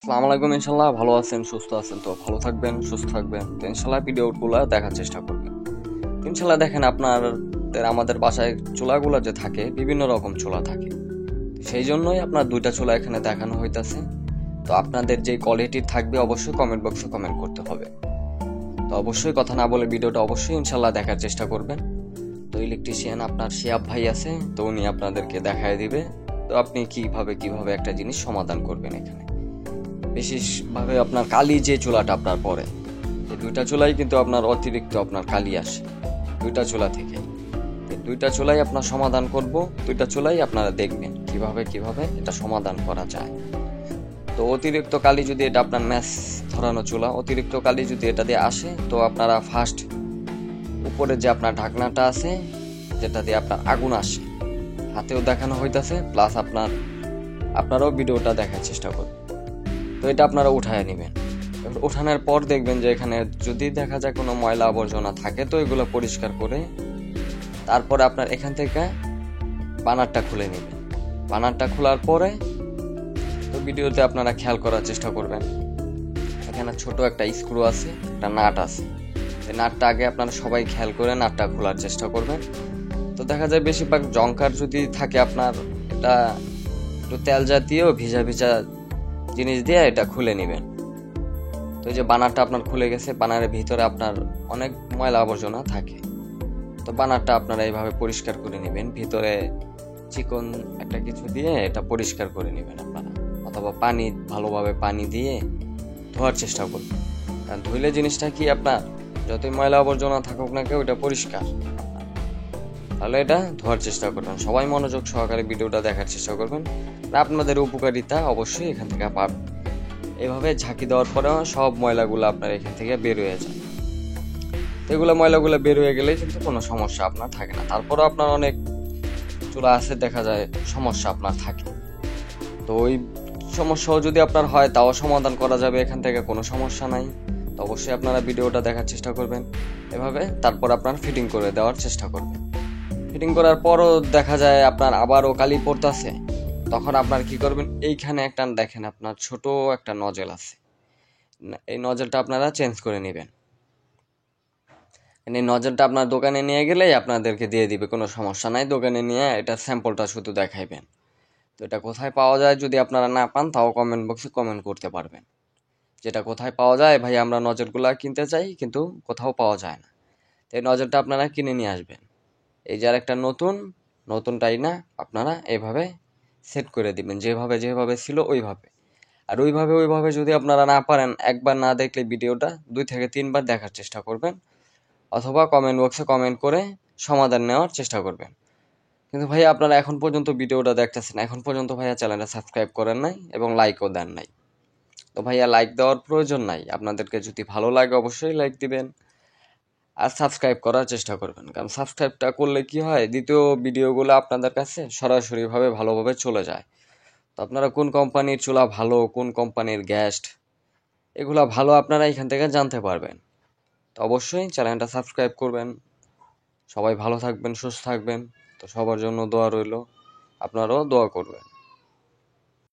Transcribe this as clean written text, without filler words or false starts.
আসসালামু আলাইকুম। ইনশাল্লাহ ভালো আছেন, সুস্থ আছেন। তো ভালো থাকবেন, সুস্থ থাকবেন। তো ইনশাল্লাহ ভিডিওগুলো দেখার চেষ্টা করবেন। তো ইনশাল্লাহ দেখেন আমাদের বাসায় চুলাগুলো যে থাকে, বিভিন্ন রকম চুলা থাকে। তো সেই জন্যই আপনার দুইটা চুলা এখানে দেখানো হইতাছে। তো আপনাদের যে কোয়ালিটির থাকবে অবশ্যই কমেন্ট বক্সে কমেন্ট করতে হবে। তো অবশ্যই কথা না বলে ভিডিওটা অবশ্যই ইনশাল্লাহ দেখার চেষ্টা করবেন। তো ইলেকট্রিশিয়ান আপনার শিয়াব ভাই আছে, তো উনি আপনাদেরকে দেখায় দিবে। তো আপনি কিভাবে একটা জিনিস সমাধান করবেন এখানে। বিশেষভাবে আপনার কালি যে চুলাটা আপনার পড়ে, এই দুইটা চুলাই কিন্তু আপনার অতিরিক্ত আপনার কালি আসে দুইটা চুলা থেকে। এই দুইটা চুলাই আপনার সমাধান করব। দুইটা চুলাই আপনারা দেখবেন কিভাবে এটা সমাধান করা যায়। তো অতিরিক্ত কালি যদি এটা আপনার ম্যাচ ধরানো চুলা, অতিরিক্ত কালি যদি এটা দিয়ে আসে, তো আপনারা ফার্স্ট উপরে যে আপনার ঢাকনাটা আছে, যেটা দিয়ে আপনার আগুন আসে, হাতেও দেখানো হইতাছে, প্লাস আপনারাও ভিডিওটা দেখার চেষ্টা করবেন। তো এটা আপনারা উঠায় নেবেন। উঠানোর পর দেখবেন যে এখানে যদি দেখা যায় কোনো ময়লা আবর্জনা থাকে, তো এগুলো পরিষ্কার করে তারপরে আপনার এখান থেকে বানারটা খুলে নেবেন। বানারটা খোলার পরে তো ভিডিওতে আপনারা খেয়াল করার চেষ্টা করবেন, এখানে ছোট একটা স্ক্রু আছে, একটা নাট আছে। এই নাটটা আগে আপনারা সবাই খেয়াল করে নাটটা খোলার চেষ্টা করবেন। তো দেখা যায় বেশিরভাগ জংকার যদি থাকে আপনার, এটা একটু তেল জাতীয় ভিজা ভিজা জিনিস দিয়ে এটা খুলে নেবেন। তো এই যে বানারটা আপনার খুলে গেছে, বানারের ভিতরে আপনার অনেক ময়লা আবর্জনা থাকে। তো বানারটা আপনারা এইভাবে পরিষ্কার করে নেবেন, ভিতরে চিকন একটা কিছু দিয়ে এটা পরিষ্কার করে নেবেন আপনারা, অথবা ভালোভাবে পানি দিয়ে ধোয়ার চেষ্টা করবেন। কারণ ধুইলে জিনিসটা কি, আপনার যতই ময়লা আবর্জনা থাকুক না কেউ, এটা পরিষ্কার। তাহলে এটা ধোয়ার চেষ্টা করবেন। সবাই মনোযোগ সহকারে ভিডিওটা দেখার চেষ্টা করবেন, আপনাদের উপকারিতা অবশ্যই এখান থেকে পাবেন। এভাবে ঝাঁকি দেওয়ার পরেও সব ময়লাগুলো আপনার এখান থেকে বের হয়ে যায়। এগুলো ময়লাগুলো বের হয়ে গেলে কিন্তু কোনো সমস্যা আপনার থাকে না। তারপরেও আপনার অনেক চুলা আছে দেখা যায় সমস্যা আপনার থাকে। তো ওই সমস্যাও যদি আপনার হয়, তাও সমাধান করা যাবে এখান থেকে, কোনো সমস্যা নাই। তো অবশ্যই আপনারা ভিডিওটা দেখার চেষ্টা করবেন এভাবে। তারপর আপনার ফিটিং করে দেওয়ার চেষ্টা করবেন। ফিটিং করার পরও দেখা যায় আপনার আবারও কালি পড়তেছে, তখন আপনার কি করবেন, এইখানে একটা দেখেন আপনার ছোট একটা নজেল আছে, এই নজেলটা আপনারা চেঞ্জ করে নেবেন। এই নজেলটা আপনার দোকানে নিয়ে গেলেই আপনাদেরকে দিয়ে দিবে, কোনো সমস্যা নাই। দোকানে নিয়ে এটা স্যাম্পলটা শুধু দেখাইবেন। তো এটা কোথায় পাওয়া যায় যদি আপনারা না পান, তাও কমেন্ট বক্সে কমেন্ট করতে পারবেন, যেটা কোথায় পাওয়া যায়। ভাই আমরা নজরগুলা কিনতে চাই কিন্তু কোথাও পাওয়া যায় না। তো এই নজরটা আপনারা কিনে নিয়ে আসবেন। এই যার একটা নতুনটাই না, আপনারা এইভাবে সেট করে দিবেন, যেভাবে ছিল ওইভাবে। আর ওইভাবে যদি আপনারা না পারেন, একবার না দেখলে ভিডিওটা 2 থেকে 3 বার দেখার চেষ্টা করবেন, অথবা কমেন্ট বক্সে কমেন্ট করে সমাধান নেওয়ার চেষ্টা করবেন। কিন্তু ভাইয়া আপনারা এখন পর্যন্ত ভিডিওটা দেখতেছেন, এখন পর্যন্ত ভাইয়া চ্যানেলটা সাবস্ক্রাইব করেন নাই এবং লাইকও দেন নাই। তো ভাইয়া লাইক দেওয়ার প্রয়োজন নাই, আপনাদেরকে যদি ভালো লাগে অবশ্যই লাইক দিবেন, আর সাবস্ক্রাইব করার চেষ্টা করবেন। কারণ সাবস্ক্রাইবটা করলে কি হয়, দ্বিতীয় ভিডিওগুলো আপনাদের কাছে সরাসরিভাবে ভালোভাবে চলে যায়। তো আপনারা কোন কোম্পানির চুলা ভালো, কোন কোম্পানির গ্যাস এগুলা ভালো, আপনারা এখান থেকে জানতে পারবেন। তো অবশ্যই চ্যানেলটা সাবস্ক্রাইব করবেন। সবাই ভালো থাকবেন, সুস্থ থাকবেন। তো সবার জন্য দোয়া রইল, আপনারাও দোয়া করবেন।